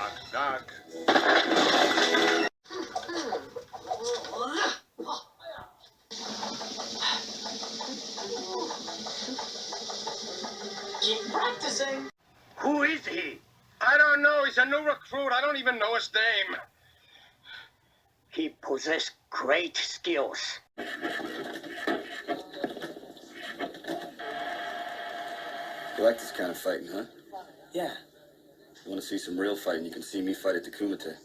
Knock, knock. Keep practicing. Who is he? I don't know. He's a new recruit. I don't even know his name. He possessed great skills. You like this kind of fighting, huh? Yeah, You want to see some real fighting, you can see me fight at the Kumite.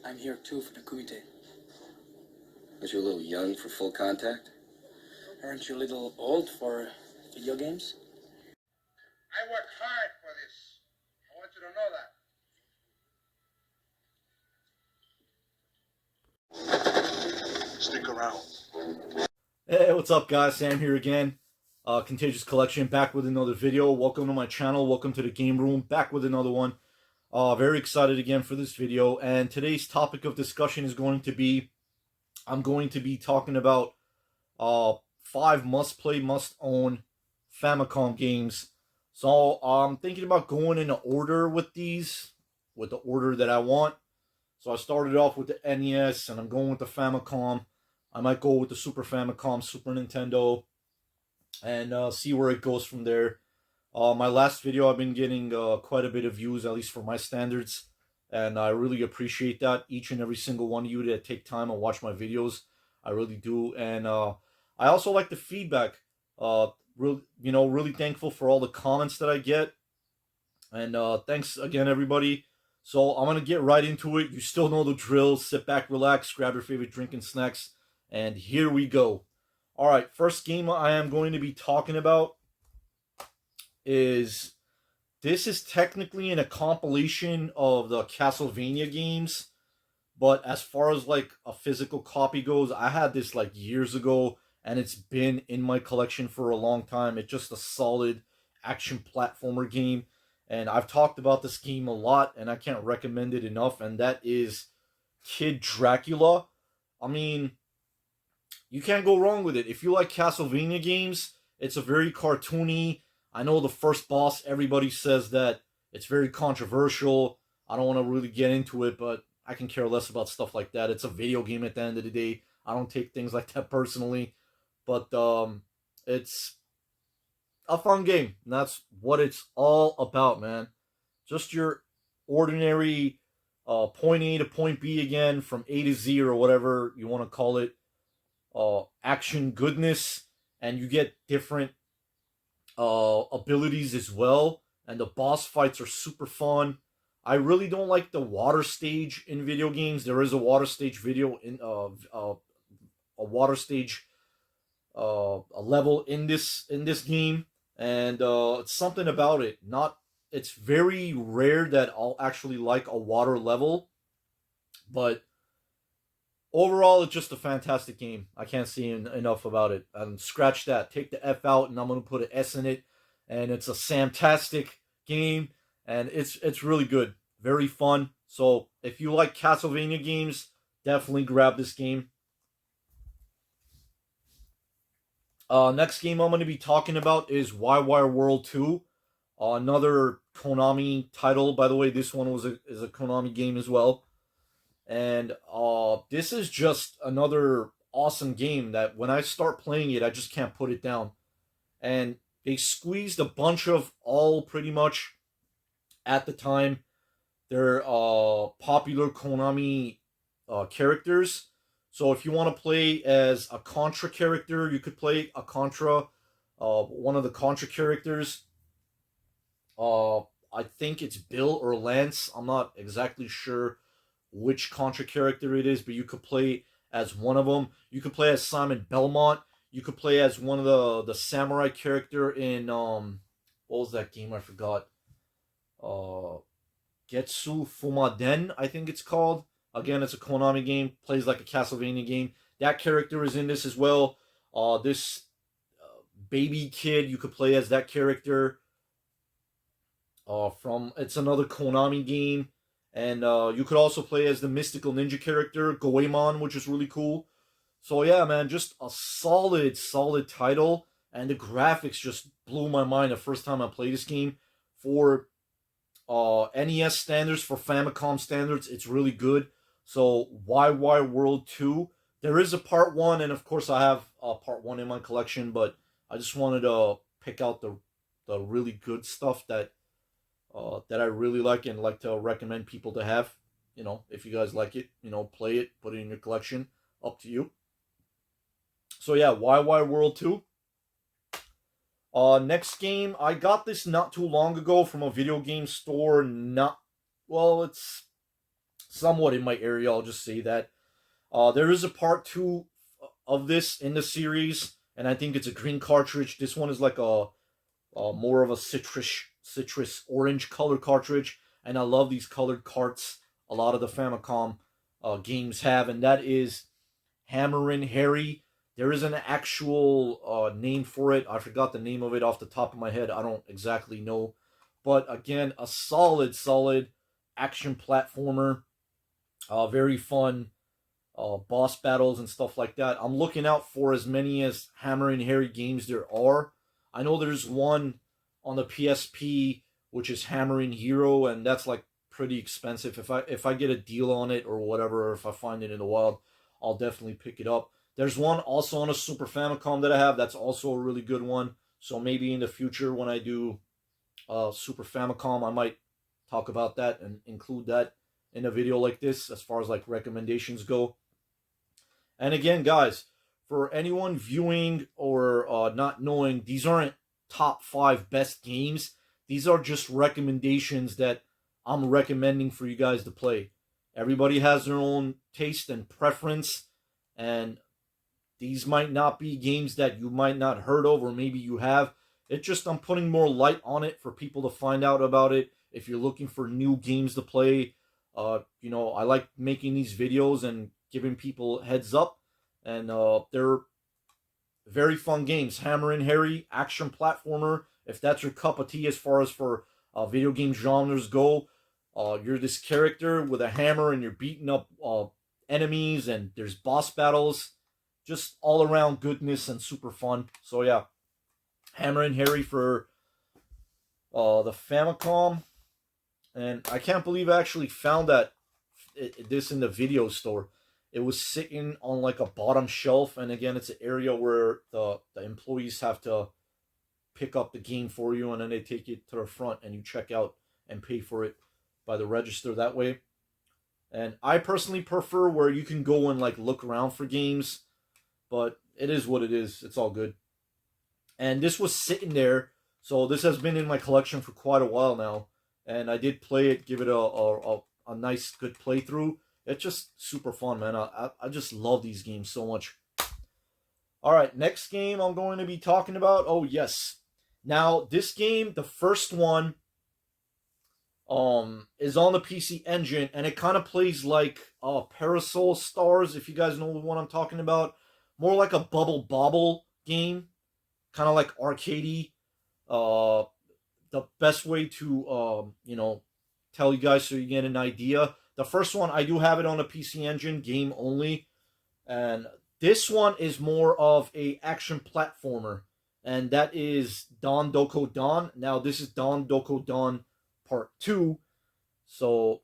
I'm here too for the Kumite. Aren't you a little young for full contact? Aren't you a little old for video games? I work hard for this. I want you to know that. Stick around. Hey, what's up guys? Sam here again. Contagious Collection, back with another video. Welcome to my channel. Welcome to the game room. Back with another one. Very excited again for this video. And today's topic of discussion is going to be, I'm going to be talking about 5 must-play, must-own Famicom games. So I'm thinking about going in order with these, with the order that I want. So I started off with the NES, and I'm going with the Famicom. I might go with the Super Famicom, Super Nintendo, and see where it goes from there. My last video, I've been getting quite a bit of views, at least for my standards, and I really appreciate that. Each and every single one of you that take time and watch my videos, I really do. And I also like the feedback. Really thankful for all the comments that I get, and thanks again, everybody. So I'm gonna get right into it. You still know the drill. Sit back, relax, grab your favorite drink and snacks, and here we go. All right, first game I am going to be talking about is, this is technically in a compilation of the Castlevania games, but as far as like a physical copy goes, I had this like years ago, and it's been in my collection for a long time. It's just a solid action platformer game, and I've talked about this game a lot, and I can't recommend it enough, and that is Kid Dracula. I mean, you can't go wrong with it. If you like Castlevania games, it's a very cartoony. I know the first boss, everybody says that it's very controversial. I don't want to really get into it, but I can care less about stuff like that. It's a video game at the end of the day. I don't take things like that personally. But it's a fun game. And that's what it's all about, man. Just your ordinary point A to point B again, from A to Z, or whatever you want to call it. Action goodness, and you get different abilities as well, and the boss fights are super fun. I really don't like the water stage in video games. There is a water stage video in a water stage a level in this game, and it's something about it. It's very rare that I'll actually like a water level, but overall, it's just a fantastic game. I can't say enough about it. And scratch that. Take the F out, and I'm going to put an S in it. And it's a Samtastic game. And it's really good. Very fun. So if you like Castlevania games, definitely grab this game. Next game I'm going to be talking about is Wai Wai World 2. Another Konami title. By the way, this one is a Konami game as well. And this is just another awesome game that when I start playing it, I just can't put it down. And they squeezed a bunch of all, pretty much, at the time, they're popular Konami characters. So if you want to play as a Contra character, you could play a Contra, one of the Contra characters. I think it's Bill or Lance. I'm not exactly sure which Contra character it is, but you could play as one of them. You could play as Simon Belmont. You could play as one of the samurai character in what was that game? I forgot. Getsu Fumaden, I think it's called. Again, it's a Konami game. Plays like a Castlevania game. That character is in this as well. This baby kid, you could play as that character. It's another Konami game. And you could also play as the mystical ninja character, Goemon, which is really cool. So yeah, man, just a solid title. And the graphics just blew my mind the first time I played this game. For NES standards for Famicom standards, it's really good. So Wai Wai World 2, there is a part 1, and of course I have part 1 in my collection, but I just wanted to pick out the really good stuff that I really like and like to recommend people to have. You know, if you guys like it, you know, play it, put it in your collection, up to you. So yeah, Wai Wai World 2. Next game, I got this not too long ago from a video game store. Well, it's somewhat in my area, I'll just say that. There is a part 2 of this in the series, and I think it's a green cartridge. This one is like a more of a citrus orange color cartridge, and I love these colored carts a lot of the Famicom games have, and that is Hammerin Harry. There is an actual name for it. I forgot the name of it off the top of my head. I don't exactly know. But again, a solid action platformer. Very fun boss battles and stuff like that. I'm looking out for as many as Hammerin Harry games there are. I know there's one on the PSP, which is Hammerin Hero, and that's like pretty expensive. If I get a deal on it or whatever, or if I find it in the wild, I'll definitely pick it up. There's one also on a Super Famicom that I have. That's also a really good one. So maybe in the future when I do Super Famicom, I might talk about that and include that in a video like this as far as like recommendations go. And again, guys, for anyone viewing or not knowing, these aren't top 5 best games. These are just recommendations that I'm recommending for you guys to play. Everybody has their own taste and preference, and these might not be games that you might not heard of, or maybe you have. It's just I'm putting more light on it for people to find out about it. If you're looking for new games to play, you know, I like making these videos and giving people heads up. And they're very fun games. Hammerin Harry, action platformer. If that's your cup of tea as far as for video game genres go, you're this character with a hammer and you're beating up enemies, and there's boss battles. Just all around goodness and super fun. So yeah, Hammerin Harry for the Famicom. And I can't believe I actually found this in the video store. It was sitting on like a bottom shelf, and again, it's an area where the employees have to pick up the game for you, and then they take it to the front and you check out and pay for it by the register that way. And I personally prefer where you can go and like look around for games, but it is what it is. It's all good. And this was sitting there, so this has been in my collection for quite a while now, and I did play it, give it a nice good playthrough. It's just super fun, man. I just love these games so much. Alright, next game I'm going to be talking about. Oh, yes. Now, this game, the first one, is on the PC Engine, and it kind of plays like Parasol Stars, if you guys know what I'm talking about. More like a Bubble Bobble game. Kind of like arcadey. The best way to, you know, tell you guys so you get an idea. The first one, I do have it on a PC Engine, game only. And this one is more of a action platformer. And that is Doko Don. Now, this is Doko Don Part 2. So,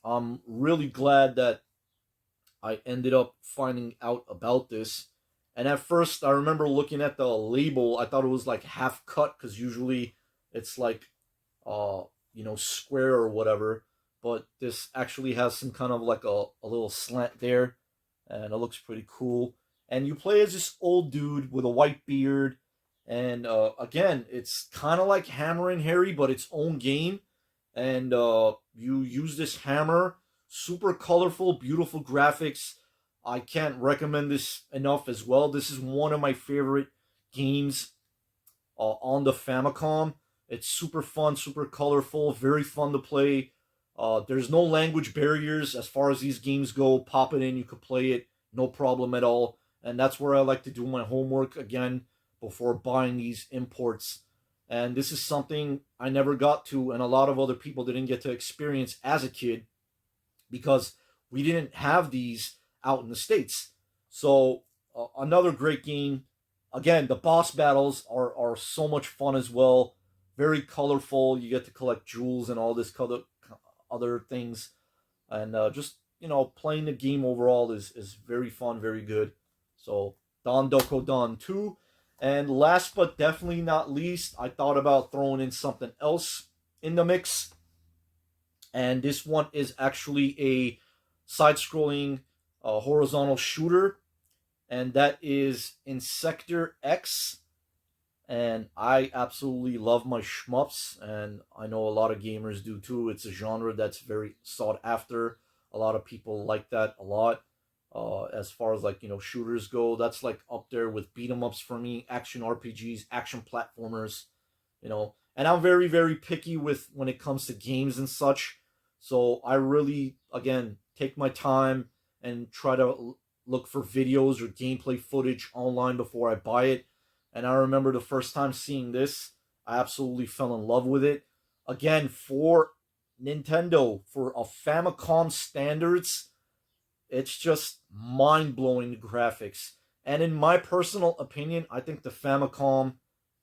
I'm really glad that I ended up finding out about this. And at first, I remember looking at the label, I thought it was like half cut, because usually it's like, you know, square or whatever. But this actually has some kind of like a little slant there, and it looks pretty cool. And you play as this old dude with a white beard, and again, it's kind of like Hammerin Harry, but its own game. And you use this hammer, super colorful, beautiful graphics. I can't recommend this enough as well. This is one of my favorite games on the Famicom. It's super fun, super colorful, very fun to play. There's no language barriers as far as these games go. Pop it in, you could play it, no problem at all. And that's where I like to do my homework again before buying these imports. And this is something I never got to, and a lot of other people didn't get to experience as a kid, because we didn't have these out in the States. So another great game. Again, the boss battles are so much fun as well. very colorful. You get to collect jewels and all this other things. And just, you know, playing the game overall is very fun, very good. So, Doko Don 2. And last but definitely not least, I thought about throwing in something else in the mix. And this one is actually a side-scrolling horizontal shooter. And that is Insector X. And I absolutely love my shmups. And I know a lot of gamers do too. It's a genre that's very sought after. A lot of people like that a lot. As far as, like, you know, shooters go, that's like up there with beat 'em ups for me, action RPGs, action platformers, you know. And I'm very, very picky with when it comes to games and such. So I really, again, take my time and try to look for videos or gameplay footage online before I buy it. And I remember the first time seeing this, I absolutely fell in love with it. Again, for Nintendo, for a Famicom standards, it's just mind-blowing graphics. And in my personal opinion, I think the Famicom,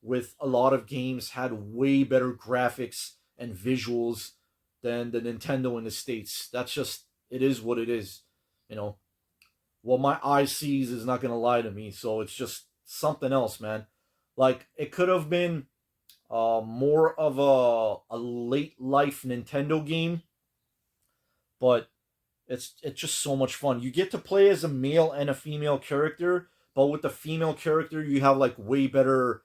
with a lot of games, had way better graphics and visuals than the Nintendo in the States. That's just, it is what it is. You know, what my eye sees is not going to lie to me. So it's just something else, man. Like, it could have been more of a late life Nintendo game, but it's just so much fun. You get to play as a male and a female character, but with the female character, you have like way better,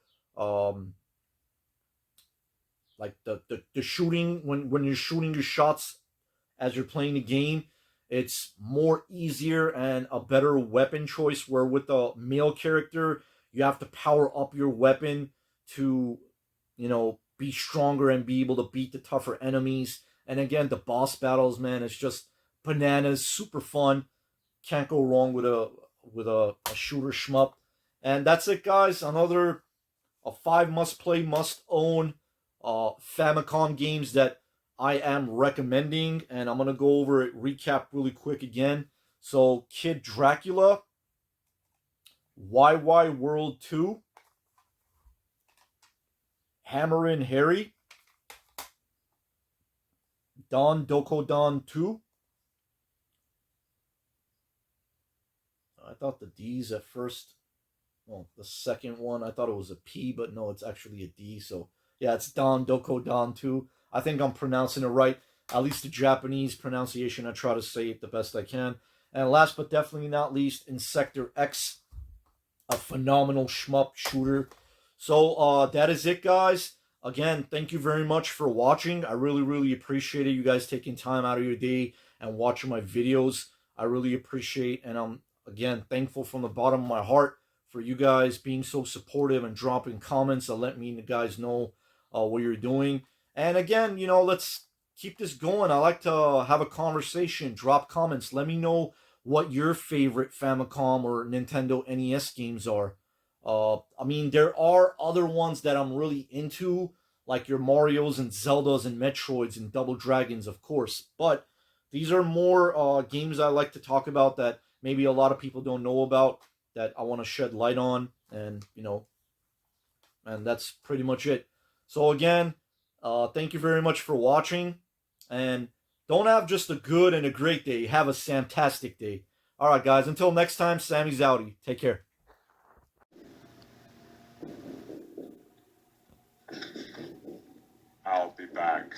like the shooting when you're shooting your shots as you're playing the game. It's more easier and a better weapon choice. Where with the male character, you have to power up your weapon to, you know, be stronger and be able to beat the tougher enemies. And again, the boss battles, man, it's just bananas, super fun. Can't go wrong with a shooter shmup. And that's it, guys. Another 5 must-play, must-own Famicom games that I am recommending. And I'm going to go over it, recap really quick again. So, Kid Dracula, Wai Wai World 2, Hammerin Harry, Doko Don 2. I thought the D's at first, well, the second one, I thought it was a P, but no, it's actually a D. So, yeah, it's Doko Don 2. I think I'm pronouncing it right. At least the Japanese pronunciation, I try to say it the best I can. And last but definitely not least, Insector X, a phenomenal shmup shooter. So, that is it, guys. Again, thank you very much for watching. I really, really appreciate it. You guys taking time out of your day and watching my videos. I really appreciate, and I'm, again, thankful from the bottom of my heart for you guys being so supportive and dropping comments that let me guys know what you're doing. And again, you know, let's keep this going. I like to have a conversation, drop comments. Let me know what your favorite Famicom or Nintendo NES games are. I mean, there are other ones that I'm really into, like your Marios and Zeldas and Metroids and Double Dragons, of course. But these are more games I like to talk about that maybe a lot of people don't know about, that I want to shed light on. And, you know, and that's pretty much it. So again, thank you very much for watching. And don't have just a good and a great day. Have a fantastic day. All right, guys. Until next time, Sammy's outie. Take care. I'll be back.